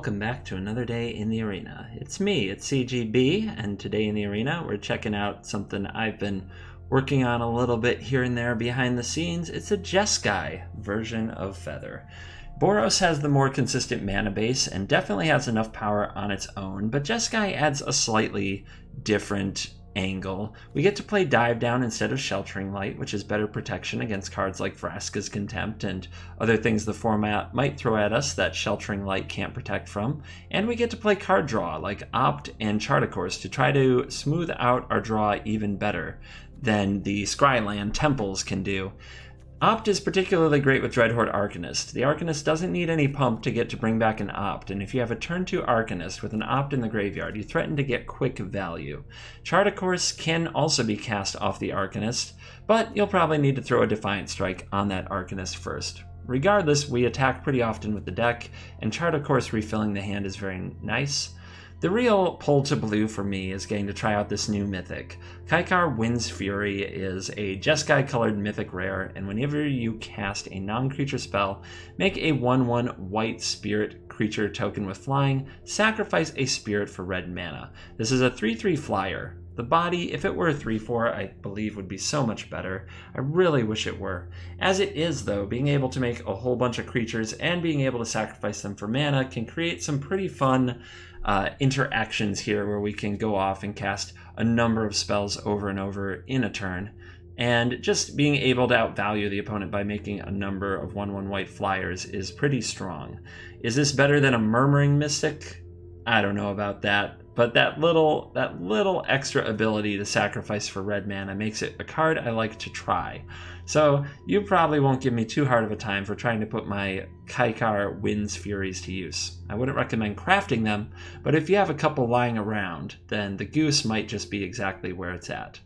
welcome back to another day in the arena. It's me, it's CGB, and today in the arena we're checking out something I've been working on a little bit here and there behind the scenes. It's a Jeskai version of Feather. Boros has the more consistent mana base and definitely has enough power on its own, but Jeskai adds a slightly different angle. We get to play Dive Down instead of Sheltering Light, which is better protection against cards like Vraska's Contempt and other things the format might throw at us that Sheltering Light can't protect from. And we get to play card draw like Opt and Charticourse to try to smooth out our draw even better than the Scryland Temples can do. Opt is particularly great with Dreadhorde Arcanist. The Arcanist doesn't need any pump to get to bring back an Opt, and if you have a turn 2 Arcanist with an Opt in the graveyard, you threaten to get quick value. Charticourse can also be cast off the Arcanist, but you'll probably need to throw a Defiant Strike on that Arcanist first. Regardless, we attack pretty often with the deck, and Charticourse refilling the hand is very nice. The real pull to blue for me is getting to try out this new mythic. Kaikar Wind's Fury is a Jeskai colored mythic rare, and whenever you cast a non-creature spell, make a 1/1 white spirit creature token with flying, sacrifice a spirit for red mana. This is a 3/3 flyer. The body, if it were a 3/4, I believe would be so much better. I really wish it were. As it is, though, being able to make a whole bunch of creatures and being able to sacrifice them for mana can create some pretty fun interactions here where we can go off and cast a number of spells over and over in a turn. And just being able to outvalue the opponent by making a number of 1/1 white flyers is pretty strong. Is this better than a Murmuring Mystic? I don't know about that. But that little extra ability to sacrifice for red mana makes it a card I like to try. So you probably won't give me too hard of a time for trying to put my Kaikar Wind's Furies to use. I wouldn't recommend crafting them, but if you have a couple lying around, then the Goose might just be exactly where it's at.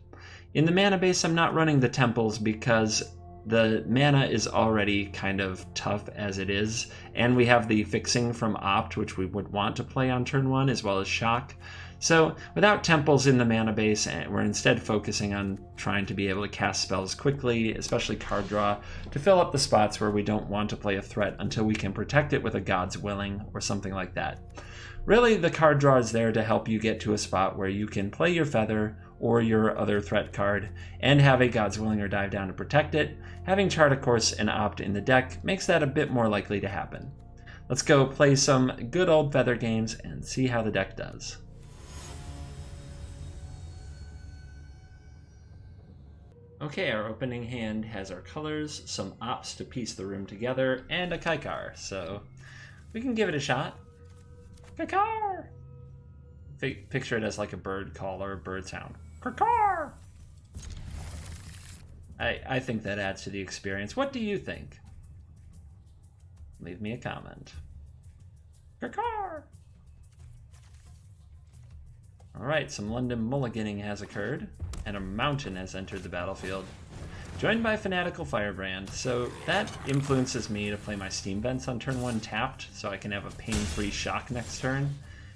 In the mana base, I'm not running the Temples because the mana is already kind of tough as it is, and we have the fixing from Opt, which we would want to play on turn 1, as well as Shock. So without Temples in the mana base, we're instead focusing on trying to be able to cast spells quickly, especially card draw, to fill up the spots where we don't want to play a threat until we can protect it with a God's Willing or something like that. Really, the card draw is there to help you get to a spot where you can play your Feather or your other threat card and have a God's Willing or Dive Down to protect it. Having Charticourse and Opt in the deck makes that a bit more likely to happen. Let's go play some good old Feather games and see how the deck does. Okay, our opening hand has our colors, some Opts to piece the room together, and a Kaikar, so we can give it a shot. Kaikar! Picture it as like a bird call or a bird sound. Kaikar! I think that adds to the experience. What do you think? Leave me a comment. Kaikar! Alright, some London mulliganing has occurred, and a mountain has entered the battlefield. Joined by Fanatical Firebrand, so that influences me to play my Steam Vents on turn 1 tapped, so I can have a pain-free shock next turn.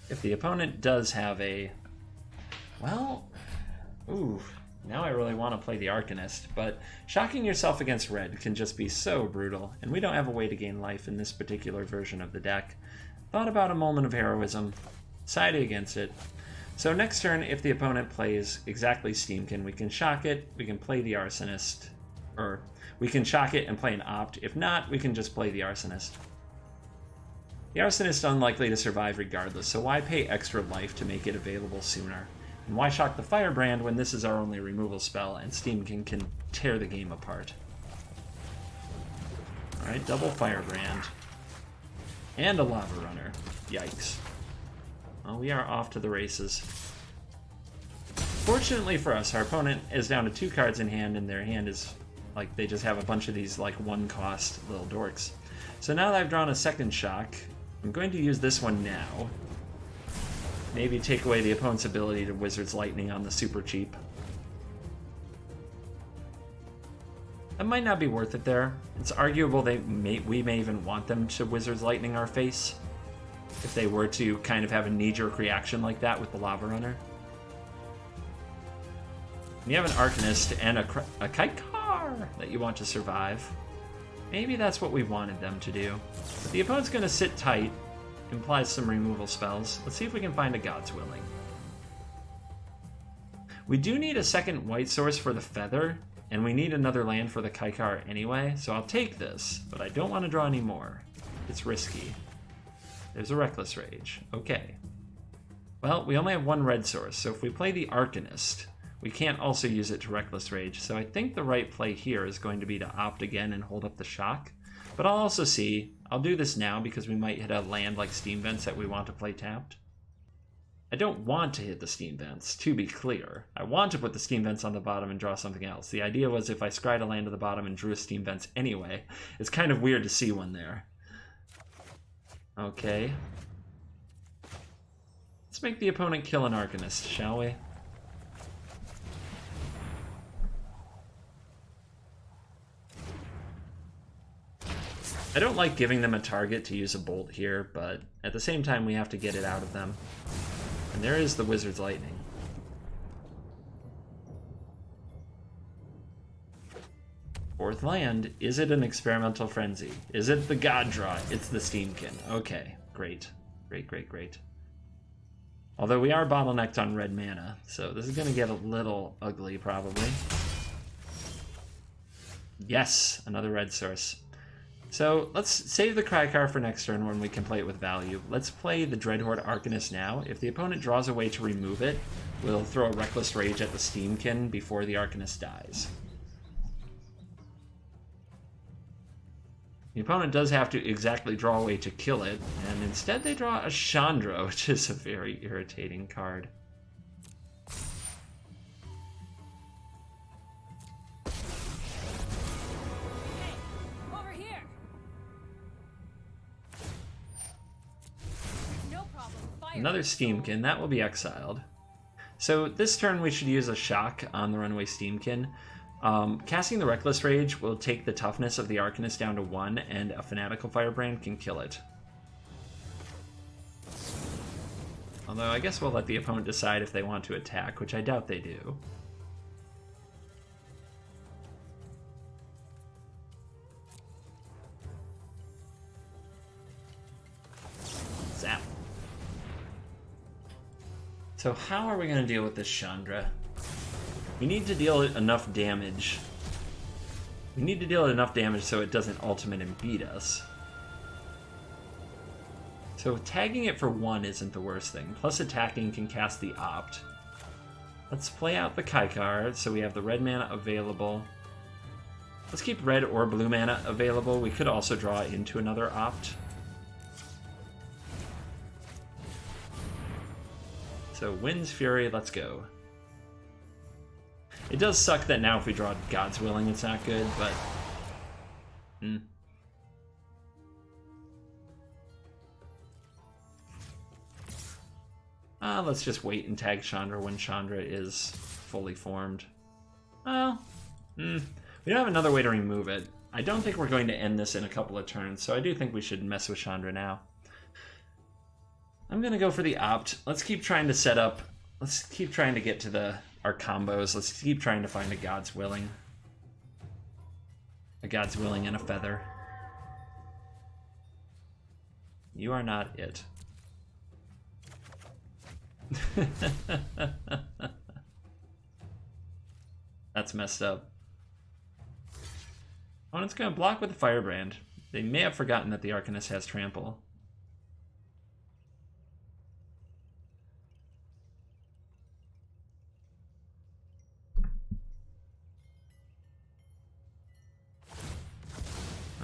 If the opponent does have a... well... ooh, now I really want to play the Arcanist, but shocking yourself against red can just be so brutal, and we don't have a way to gain life in this particular version of the deck. Thought about a moment of heroism, decided against it. So next turn, if the opponent plays exactly Steamkin, we can shock it, we can play the Arsonist, or we can shock it and play an Opt. If not, we can just play the Arsonist. The Arsonist is unlikely to survive regardless, so why pay extra life to make it available sooner? And why shock the Firebrand when this is our only removal spell and Steamkin can tear the game apart? Alright, double Firebrand. And a Lava Runner. Yikes. Well, we are off to the races. Fortunately for us, our opponent is down to 2 cards in hand, and their hand is like they just have a bunch of these like 1-cost little dorks. So now that I've drawn a second shock, I'm going to use this one now. Maybe take away the opponent's ability to Wizard's Lightning on the super cheap. That might not be worth it there. It's arguable we may even want them to Wizard's Lightning our face if they were to kind of have a knee-jerk reaction like that with the Lava Runner. You have an Arcanist and a Kaikar that you want to survive. Maybe that's what we wanted them to do. But the opponent's going to sit tight implies some removal spells. Let's see if we can find a God's Willing. We do need a second white source for the Feather, and we need another land for the Kaikar anyway, so I'll take this, but I don't want to draw any more. It's risky. There's a Reckless Rage. Okay. Well, we only have one red source, so if we play the Arcanist, we can't also use it to Reckless Rage, so I think the right play here is going to be to opt again and hold up the Shock. But I'll also see. I'll do this now because we might hit a land like Steam Vents that we want to play tapped. I don't want to hit the Steam Vents, to be clear. I want to put the Steam Vents on the bottom and draw something else. The idea was if I scryed a land to the bottom and drew a Steam Vents anyway, it's kind of weird to see one there. Okay. Let's make the opponent kill an Arcanist, shall we? I don't like giving them a target to use a bolt here, but at the same time we have to get it out of them. And there is the Wizard's Lightning. Fourth land. Is it an Experimental Frenzy? Is it the God Draw? It's the Steamkin. Okay, great. Great, great, great. Although we are bottlenecked on red mana, so this is going to get a little ugly probably. Yes, another red source. So let's save the Krykar for next turn when we can play it with value. Let's play the Dreadhorde Arcanist now. If the opponent draws a way to remove it, we'll throw a Reckless Rage at the Steamkin before the Arcanist dies. The opponent does have to exactly draw a way to kill it, and instead they draw a Chandra, which is a very irritating card. Another Steamkin, that will be exiled. So this turn we should use a Shock on the Runaway Steamkin. Casting the Reckless Rage will take the toughness of the Arcanist down to 1, and a Fanatical Firebrand can kill it. Although I guess we'll let the opponent decide if they want to attack, which I doubt they do. Zap. So how are we going to deal with this Chandra? We need to deal enough damage. We need to deal enough damage so it doesn't ultimate and beat us. So tagging it for 1 isn't the worst thing. Plus attacking can cast the Opt. Let's play out the Kaikar so we have the red mana available. Let's keep red or blue mana available. We could also draw into another Opt. So Wind's Fury, let's go. It does suck that now if we draw God's Willing it's not good, but... let's just wait and tag Chandra when Chandra is fully formed. Well, we don't have another way to remove it. I don't think we're going to end this in a couple of turns, so I do think we should mess with Chandra now. I'm going to go for the Opt. Let's keep trying to set up. Let's keep trying to get to our combos. Let's keep trying to find a God's Willing. A God's Willing and a Feather. You are not it. That's messed up. Oh, and it's going to block with the Firebrand. They may have forgotten that the Arcanist has Trample.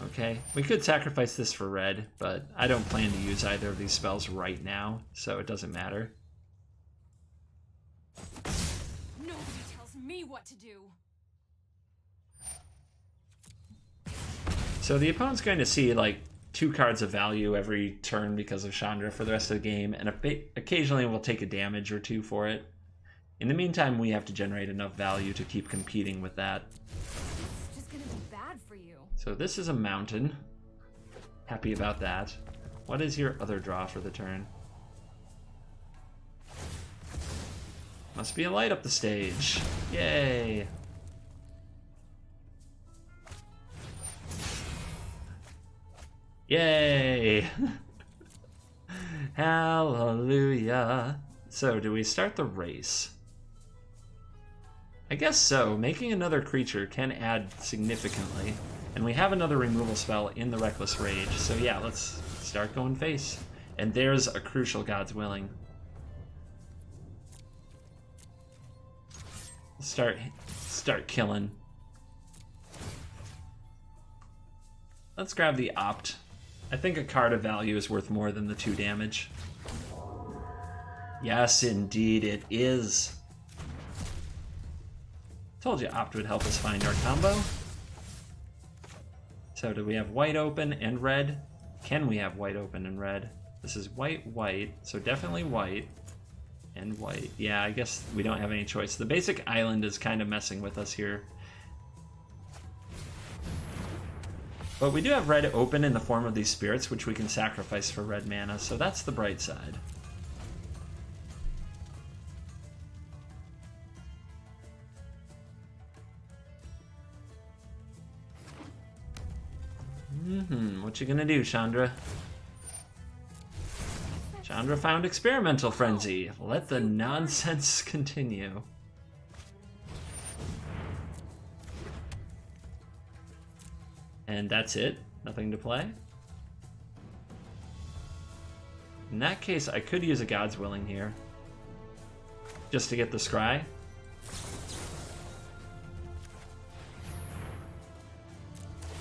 Okay, we could sacrifice this for red, but I don't plan to use either of these spells right now, so it doesn't matter. Nobody tells me what to do. So the opponent's going to see like 2 cards of value every turn because of Chandra for the rest of the game, and occasionally we'll take a damage or 2 for it. In the meantime, we have to generate enough value to keep competing with that. It's just gonna be bad for you. So this is a mountain. Happy about that. What is your other draw for the turn? Must be a light up the stage. Yay! Yay! Hallelujah. So, do we start the race? I guess so. Making another creature can add significantly. And we have another removal spell in the Reckless Rage. So yeah, let's start going face. And there's a crucial God's Willing. Start killing. Let's grab the Opt. I think a card of value is worth more than the 2 damage. Yes, indeed it is. Told you Opt would help us find our combo. So do we have white open and red? Can we have white open and red? This is white, white, so definitely white and white. Yeah, I guess we don't have any choice. The basic island is kind of messing with us here. But we do have red open in the form of these spirits, which we can sacrifice for red mana, so that's the bright side. What you gonna do, Chandra? Chandra found Experimental Frenzy. Let the nonsense continue. And that's it? Nothing to play? In that case, I could use a God's Willing here. Just to get the scry.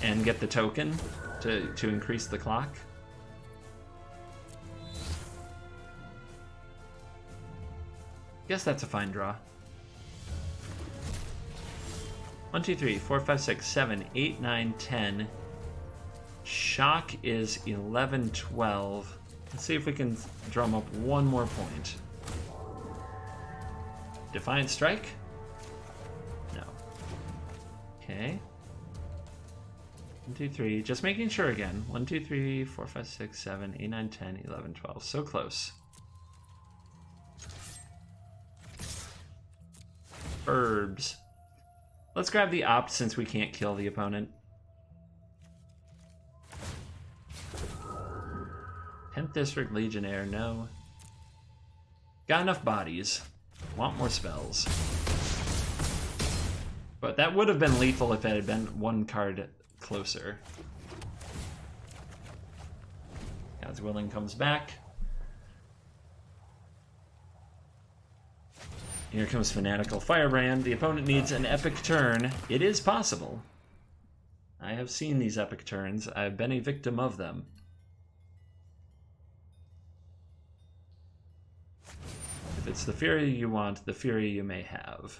And get the token to increase the clock. Guess that's a fine draw. 1, 2, 3, 4, 5, 6, 7, 8, 9, 10. Shock is 11, 12. Let's see if we can drum up one more point. Defiant Strike? No. Okay. 1, 2, 3. Just making sure again. 1, 2, 3, 4, 5, 6, 7, 8, 9, 10, 11, 12. So close. Herbs. Let's grab the Opt since we can't kill the opponent. 10th District Legionnaire, no. Got enough bodies. Want more spells. But that would have been lethal if it had been one card closer. God's Willing comes back. Here comes Fanatical Firebrand. The opponent needs an epic turn. It is possible. I have seen these epic turns. I've been a victim of them. If it's the Fury you want, the Fury you may have.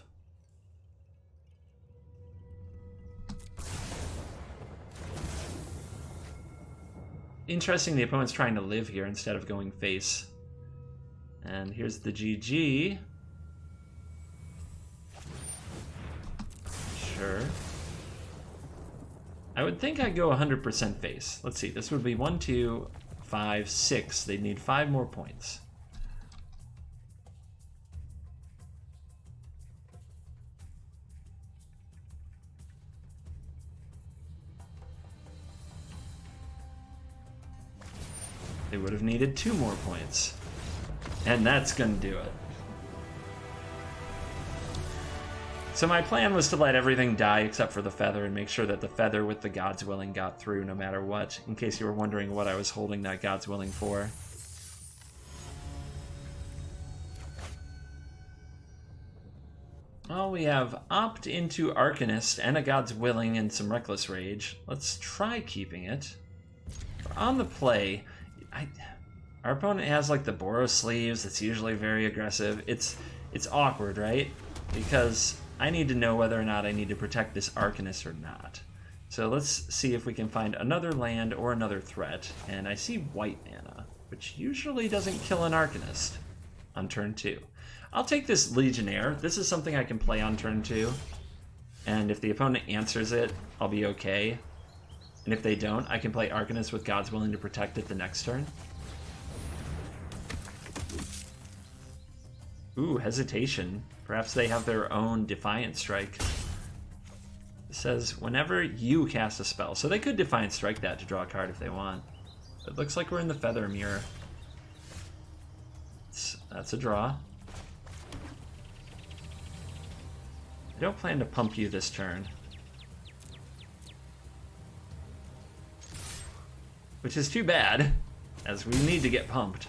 Interesting, the opponent's trying to live here instead of going face. And here's the GG. Sure. I would think I'd go 100% face. Let's see, this would be 1, 2, 5, 6. They'd need 5 more points. They would have needed 2 more points. And that's gonna do it. So my plan was to let everything die except for the feather and make sure that the feather with the God's Willing got through no matter what, in case you were wondering what I was holding that God's Willing for. Well, we have Opt into Arcanist and a God's Willing and some Reckless Rage. Let's try keeping it. On the play, our opponent has like the Boros sleeves. It's usually very aggressive. It's awkward, right? Because I need to know whether or not I need to protect this Arcanist or not. So let's see if we can find another land or another threat. And I see white mana, which usually doesn't kill an Arcanist on turn 2. I'll take this Legionnaire. This is something I can play on turn 2. And if the opponent answers it, I'll be okay. And if they don't, I can play Arcanist with God's Willing to protect it the next turn. Ooh, Hesitation. Perhaps they have their own Defiant Strike. It says, whenever you cast a spell. So they could Defiant Strike that to draw a card if they want. It looks like we're in the Feather Mirror. That's a draw. I don't plan to pump you this turn. Which is too bad, as we need to get pumped.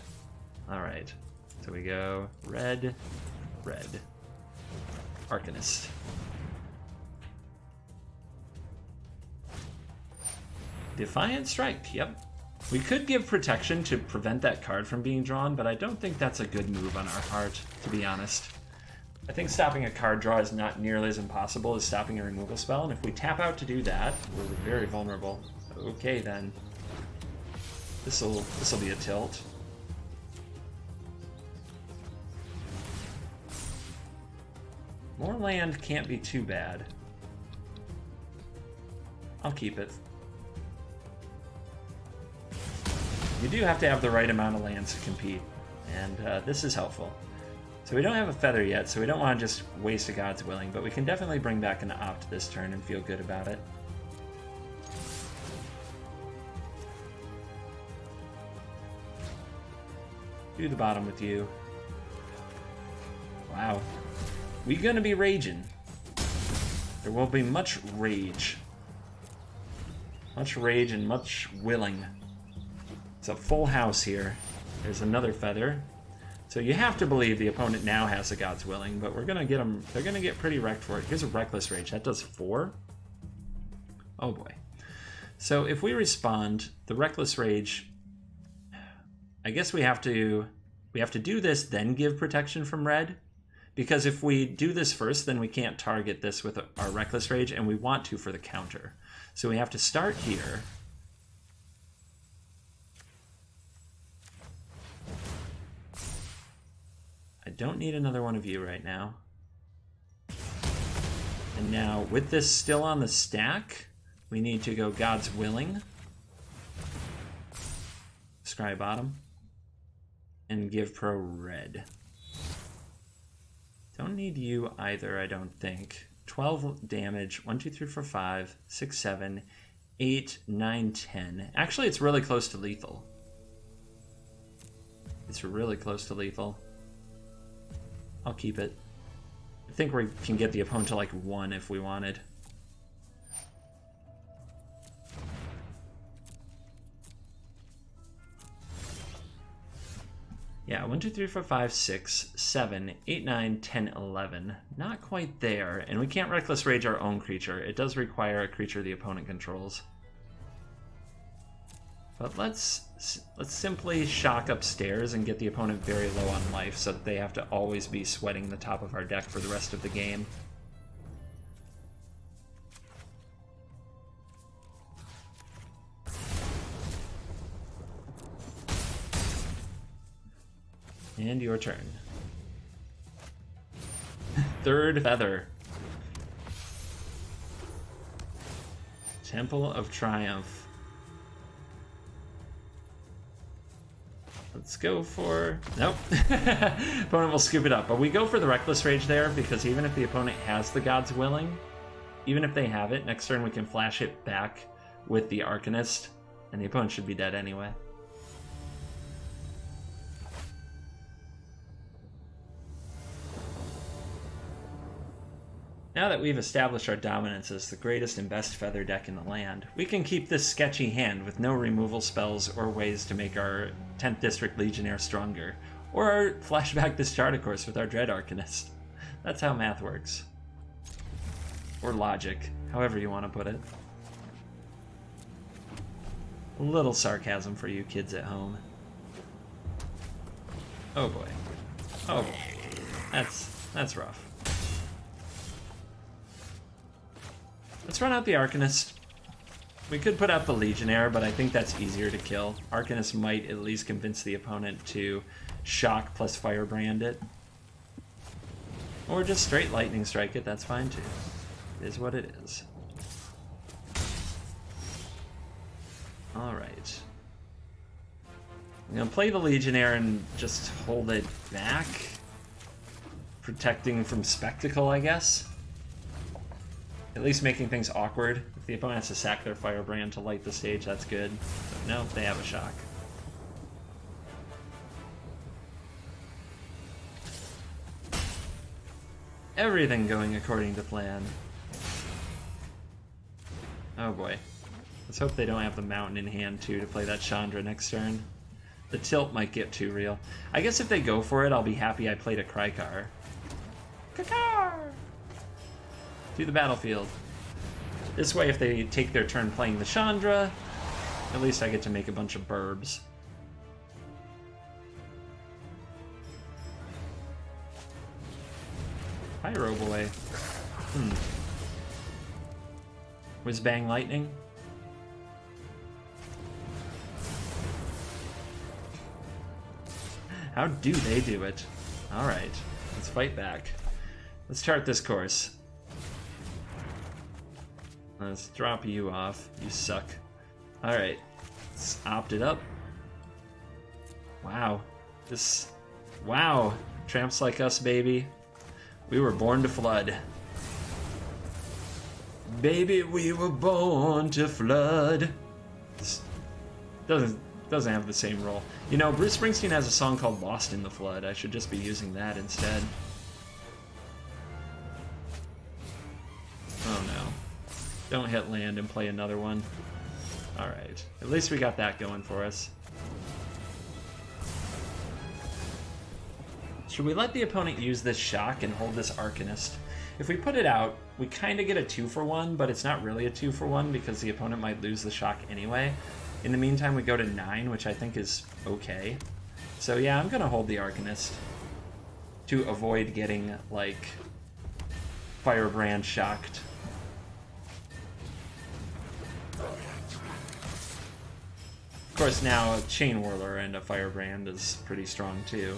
Alright, so we go red, red. Arcanist. Defiant Strike, yep. We could give protection to prevent that card from being drawn, but I don't think that's a good move on our part, to be honest. I think stopping a card draw is not nearly as impossible as stopping a removal spell, and if we tap out to do that, we're very vulnerable. Okay then. This'll be a tilt. More land can't be too bad. I'll keep it. You do have to have the right amount of lands to compete, and this is helpful. So we don't have a feather yet, so we don't want to just waste a God's Willing, but we can definitely bring back an Opt this turn and feel good about it. Do the bottom with you. Wow. We gonna be raging. There will be much rage. Much rage and much willing. It's a full house here. There's another feather. So you have to believe the opponent now has a God's Willing, but we're gonna get them. They're gonna get pretty wrecked for it. Here's a Reckless Rage. That does 4. Oh boy. So if we respond, the Reckless Rage, I guess we have to do this, then give protection from red. Because if we do this first, then we can't target this with our Reckless Rage, and we want to for the counter. So we have to start here. I don't need another one of you right now. And now, with this still on the stack, we need to go God's Willing. Scry bottom. And give pro red. Don't need you either, I don't think. 12 damage. 1, 2, 3, 4, 5, 6, 7, 8, 9, 10. Actually, it's really close to lethal. It's really close to lethal. I'll keep it. I think we can get the opponent to like 1 if we wanted. Yeah, 1, 2, 3, 4, 5, 6, 7, 8, 9, 10, 11. Not quite there, and we can't Reckless Rage our own creature. It does require a creature the opponent controls. But let's simply shock upstairs and get the opponent very low on life so that they have to always be sweating the top of our deck for the rest of the game. And your turn. Third feather. Temple of Triumph. Let's go for... Nope. Opponent will scoop it up. But we go for the Reckless Rage there because even if the opponent has the God's Willing, even if they have it, next turn we can flash it back with the Arcanist, and the opponent should be dead anyway. Now that we've established our dominance as the greatest and best feather deck in the land, we can keep this sketchy hand with no removal spells or ways to make our 10th District Legionnaire stronger, or flashback this chart, of course, with our Dread Arcanist. That's how math works. Or logic, however you want to put it. A little sarcasm for you kids at home. Oh boy. Oh boy. That's rough. Let's run out the Arcanist. We could put out the Legionnaire, but I think that's easier to kill. Arcanist might at least convince the opponent to shock plus Firebrand it. Or just straight Lightning Strike it, that's fine too. It is what it is. Alright. I'm gonna play the Legionnaire and just hold it back. Protecting from Spectacle, I guess. At least making things awkward. If the opponent has to sack their Firebrand to light the stage, that's good. But no, they have a shock. Everything going according to plan. Oh boy. Let's hope they don't have the mountain in hand too to play that Chandra next turn. The tilt might get too real. I guess if they go for it, I'll be happy I played a Krykar. Kakar! To the battlefield. This way, if they take their turn playing the Chandra, at least I get to make a bunch of burbs. Pyro Boy. Whiz Bang Lightning. How do they do it? Alright, let's fight back. Let's chart this course. Let's drop you off. You suck. Alright, let's opt it up. Wow. Wow. Tramps like us, baby. We were born to flood. Baby, we were born to flood. This doesn't have the same role. You know, Bruce Springsteen has a song called Lost in the Flood. I should just be using that instead. Oh no. Don't hit land and play another one. Alright. At least we got that going for us. Should we let the opponent use this shock and hold this Arcanist? If we put it out, we kind of get a 2-for-1, but it's not really a 2-for-1 because the opponent might lose the shock anyway. In the meantime, we go to 9, which I think is okay. So yeah, I'm going to hold the Arcanist to avoid getting, like, Firebrand shocked. Of course, now a Chain Whirler and a Firebrand is pretty strong, too.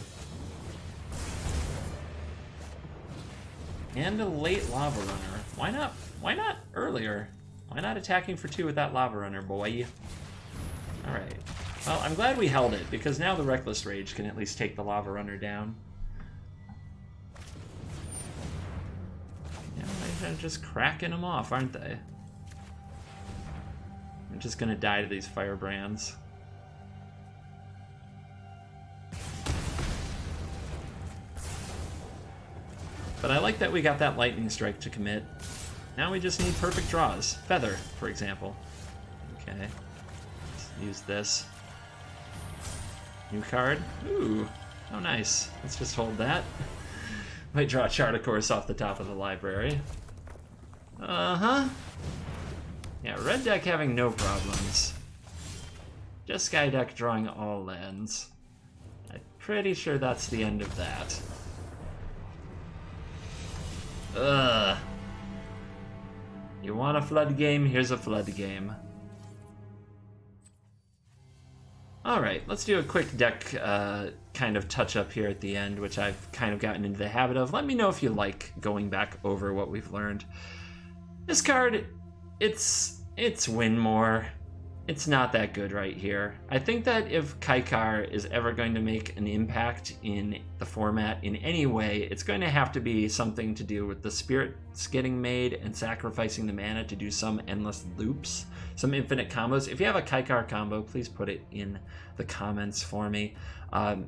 And a late Lava Runner. Why not? Why not earlier? Why not attacking for 2 with that Lava Runner, boy? Alright. Well, I'm glad we held it, because now the Reckless Rage can at least take the Lava Runner down. Yeah, they're just cracking them off, aren't they? I'm just gonna die to these Firebrands. But I like that we got that Lightning Strike to commit. Now we just need perfect draws. Feather, for example. Okay. Let's use this. New card. Ooh. Oh, nice. Let's just hold that. Might draw a Chartacourse off the top of the library. Uh-huh. Yeah, red deck having no problems. Just Sky deck drawing all lands. I'm pretty sure that's the end of that. Ugh. You want a flood game? Here's a flood game. Alright, let's do a quick deck kind of touch-up here at the end, which I've kind of gotten into the habit of. Let me know if you like going back over what we've learned. This card, it's win more. It's not that good right here. I think that if Krykar is ever going to make an impact in the format in any way, it's going to have to be something to do with the spirits getting made and sacrificing the mana to do some endless loops, some infinite combos. If you have a Krykar combo, please put it in the comments for me.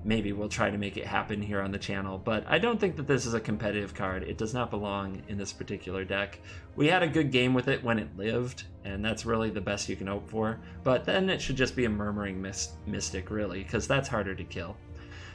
Maybe we'll try to make it happen here on the channel, but I don't think that this is a competitive card. It does not belong in this particular deck. We had a good game with it when it lived, and that's really the best you can hope for, but then it should just be a Murmuring Mystic, really, because that's harder to kill.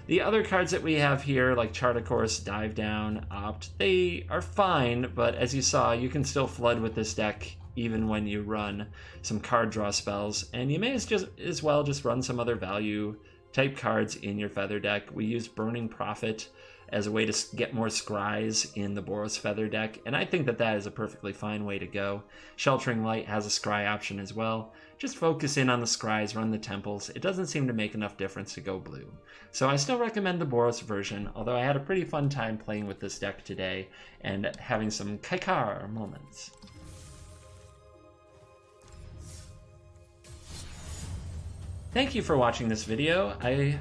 The other cards that we have here, like Chartacourse, Dive Down, Opt, they are fine, but as you saw, you can still flood with this deck even when you run some card draw spells, and you may as well just run some other value type cards in your Feather deck. We use Burning Prophet as a way to get more scries in the Boros Feather deck, and I think that that is a perfectly fine way to go. Sheltering Light has a scry option as well. Just focus in on the scries, run the temples. It doesn't seem to make enough difference to go blue. So I still recommend the Boros version, although I had a pretty fun time playing with this deck today and having some Krykar moments. Thank you for watching this video.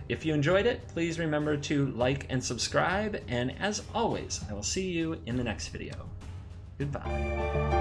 If you enjoyed it, please remember to like and subscribe, and as always, I will see you in the next video. Goodbye.